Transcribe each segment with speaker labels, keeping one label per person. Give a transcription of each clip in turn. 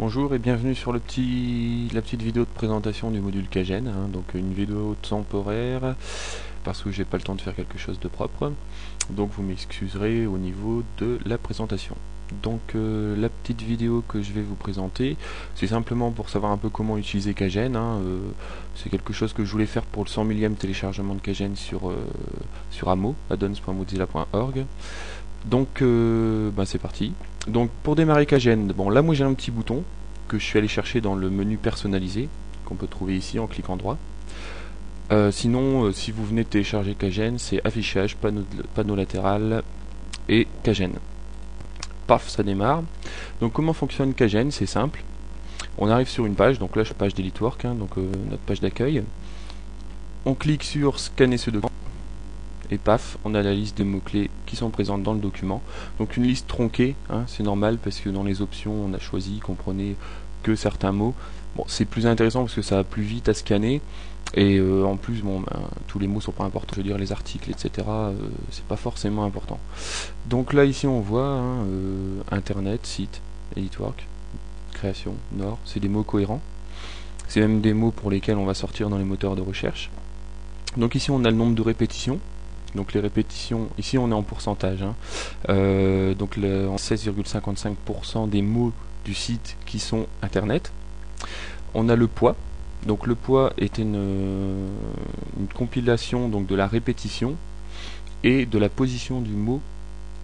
Speaker 1: Bonjour et bienvenue sur la petite vidéo de présentation du module Kagem, donc une vidéo temporaire parce que j'ai pas le temps de faire quelque chose de propre, donc vous m'excuserez au niveau de la présentation. Donc la petite vidéo que je vais vous présenter, c'est simplement pour savoir un peu comment utiliser Kagem. C'est quelque chose que je voulais faire pour le 100 millième téléchargement de Kagem sur AMO, addons.mozilla.org. Donc c'est parti. Donc pour démarrer Kagem, bon là moi j'ai un petit bouton que je suis allé chercher dans le menu personnalisé qu'on peut trouver ici en cliquant droit. Sinon si vous venez de télécharger Kagem, c'est affichage, panneau latéral et Kagem. Paf, ça démarre. Donc comment fonctionne Kagem? C'est simple. On arrive sur une page, donc là je page d'EliteWork, donc notre page d'accueil. On clique sur scanner ce document. Et paf, on a la liste des mots-clés qui sont présentes dans le document. Donc une liste tronquée, c'est normal parce que dans les options, on a choisi qu'on prenait que certains mots. Bon, c'est plus intéressant parce que ça va plus vite à scanner. Et en plus, tous les mots sont pas importants. Je veux dire, les articles, etc., c'est pas forcément important. Donc là, ici, on voit Internet, site, EliteWork, création, Nord. C'est des mots cohérents. C'est même des mots pour lesquels on va sortir dans les moteurs de recherche. Donc ici, on a le nombre de répétitions. Donc les répétitions, ici on est en pourcentage, donc en 16,55% des mots du site qui sont Internet. On a le poids, donc le poids est une compilation donc de la répétition et de la position du mot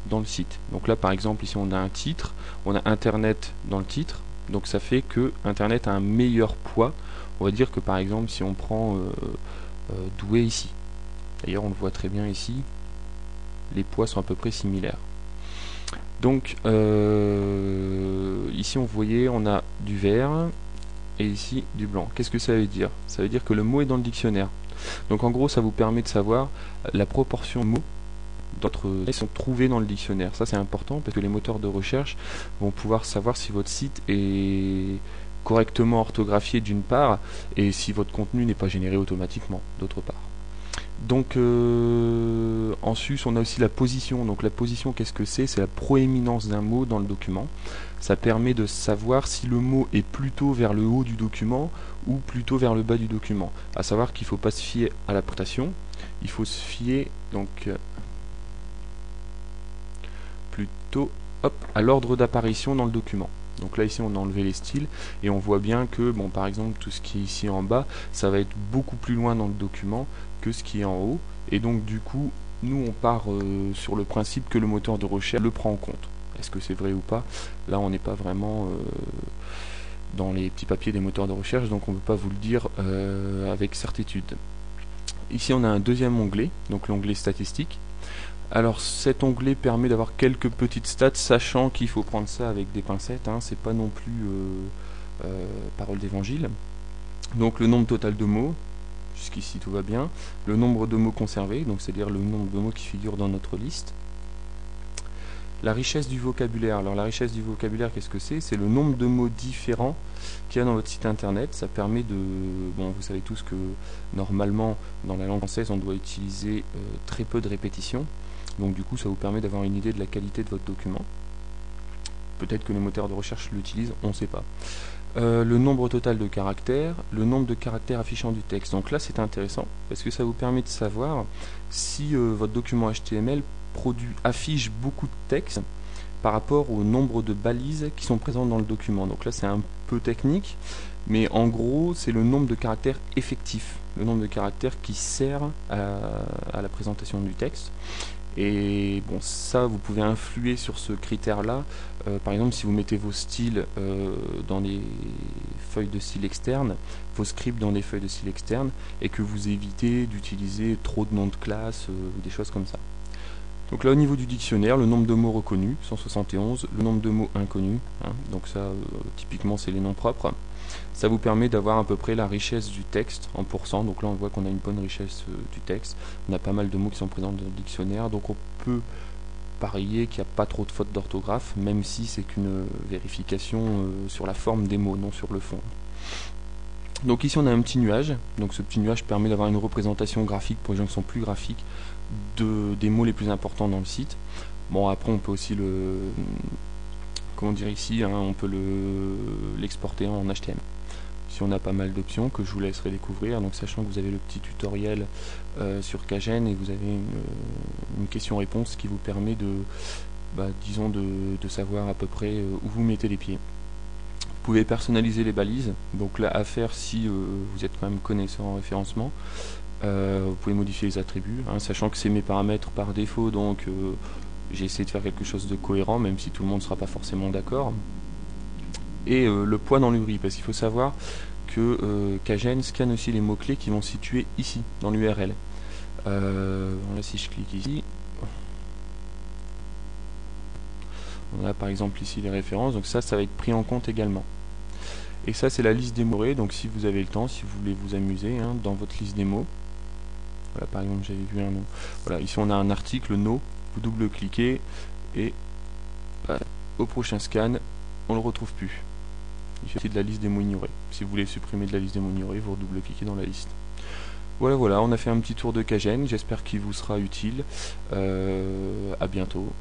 Speaker 1: dans le site. Donc là par exemple ici on a un titre, on a Internet dans le titre, donc ça fait que Internet a un meilleur poids. On va dire que par exemple si on prend Douai ici, d'ailleurs on le voit très bien ici, les poids sont à peu près similaires. Donc ici on voyait, on a du vert et ici du blanc. Qu'est-ce que ça veut dire? Ça veut dire que le mot est dans le dictionnaire. Donc en gros ça vous permet de savoir la proportion de mots qui sont trouvés dans le dictionnaire. Ça c'est important parce que les moteurs de recherche vont pouvoir savoir si votre site est correctement orthographié d'une part et si votre contenu n'est pas généré automatiquement d'autre part. Donc en sus on a aussi la position. Donc la position, qu'est-ce que c'est? C'est la proéminence d'un mot dans le document. Ça permet de savoir si le mot est plutôt vers le haut du document ou plutôt vers le bas du document. À savoir qu'il ne faut pas se fier à la présentation, il faut se fier donc plutôt à l'ordre d'apparition dans le document. Donc là ici on a enlevé les styles et on voit bien que par exemple tout ce qui est ici en bas, ça va être beaucoup plus loin dans le document que ce qui est en haut, et donc du coup nous on part sur le principe que le moteur de recherche le prend en compte. Est-ce que c'est vrai ou pas? Là on n'est pas vraiment dans les petits papiers des moteurs de recherche, donc on ne peut pas vous le dire avec certitude. Ici on a un deuxième onglet, donc l'onglet statistiques. Alors cet onglet permet d'avoir quelques petites stats, sachant qu'il faut prendre ça avec des pincettes, c'est pas non plus parole d'évangile. Donc le nombre total de mots, jusqu'ici tout va bien. Le nombre de mots conservés, donc c'est-à-dire le nombre de mots qui figurent dans notre liste. La richesse du vocabulaire. Alors la richesse du vocabulaire, qu'est-ce que c'est? C'est le nombre de mots différents qu'il y a dans votre site internet. Ça permet de... vous savez tous que normalement dans la langue française on doit utiliser très peu de répétitions. Donc du coup ça vous permet d'avoir une idée de la qualité de votre document. Peut-être que les moteurs de recherche l'utilisent, on ne sait pas. Le nombre total de caractères, le nombre de caractères affichant du texte. Donc là c'est intéressant parce que ça vous permet de savoir si votre document HTML affiche beaucoup de texte par rapport au nombre de balises qui sont présentes dans le document. Donc là c'est un peu technique, mais en gros c'est le nombre de caractères effectifs, le nombre de caractères qui sert à la présentation du texte. Et ça vous pouvez influer sur ce critère là. Par exemple si vous mettez vos styles dans les feuilles de style externes, vos scripts dans des feuilles de style externes, et que vous évitez d'utiliser trop de noms de classe, des choses comme ça. Donc là au niveau du dictionnaire, le nombre de mots reconnus, 171, le nombre de mots inconnus, donc ça typiquement c'est les noms propres. Ça vous permet d'avoir à peu près la richesse du texte en pourcent. Donc là on voit qu'on a une bonne richesse du texte. On a pas mal de mots qui sont présents dans le dictionnaire, donc on peut parier qu'il n'y a pas trop de fautes d'orthographe, même si c'est qu'une vérification sur la forme des mots, non sur le fond. Donc ici on a un petit nuage, donc ce petit nuage permet d'avoir une représentation graphique pour les gens qui sont plus graphiques des mots les plus importants dans le site. Bon après on peut aussi comment dire ici, hein, on peut l'exporter en HTML. Si on a pas mal d'options que je vous laisserai découvrir, donc sachant que vous avez le petit tutoriel sur Kagene et vous avez une question-réponse qui vous permet de, disons, de savoir à peu près où vous mettez les pieds. Vous pouvez personnaliser les balises, donc là à faire si vous êtes quand même connaisseur en référencement. Vous pouvez modifier les attributs, hein, sachant que c'est mes paramètres par défaut, donc j'ai essayé de faire quelque chose de cohérent, même si tout le monde ne sera pas forcément d'accord. Et le poids dans l'URI, parce qu'il faut savoir que Kagene scanne aussi les mots-clés qui vont se situer ici, dans l'URL. Là, si je clique ici, on a par exemple ici les références, donc ça va être pris en compte également. Et ça, c'est la liste des mots, donc si vous avez le temps, si vous voulez vous amuser, hein, dans votre liste des mots. Voilà, par exemple, j'avais vu un nom. Voilà, ici on a un article, no, vous double-cliquez, et au prochain scan, on ne le retrouve plus. Il fait partie de la liste des mots ignorés. Si vous voulez supprimer de la liste des mots ignorés, vous double-cliquez dans la liste. Voilà, on a fait un petit tour de Kagene, j'espère qu'il vous sera utile. À bientôt.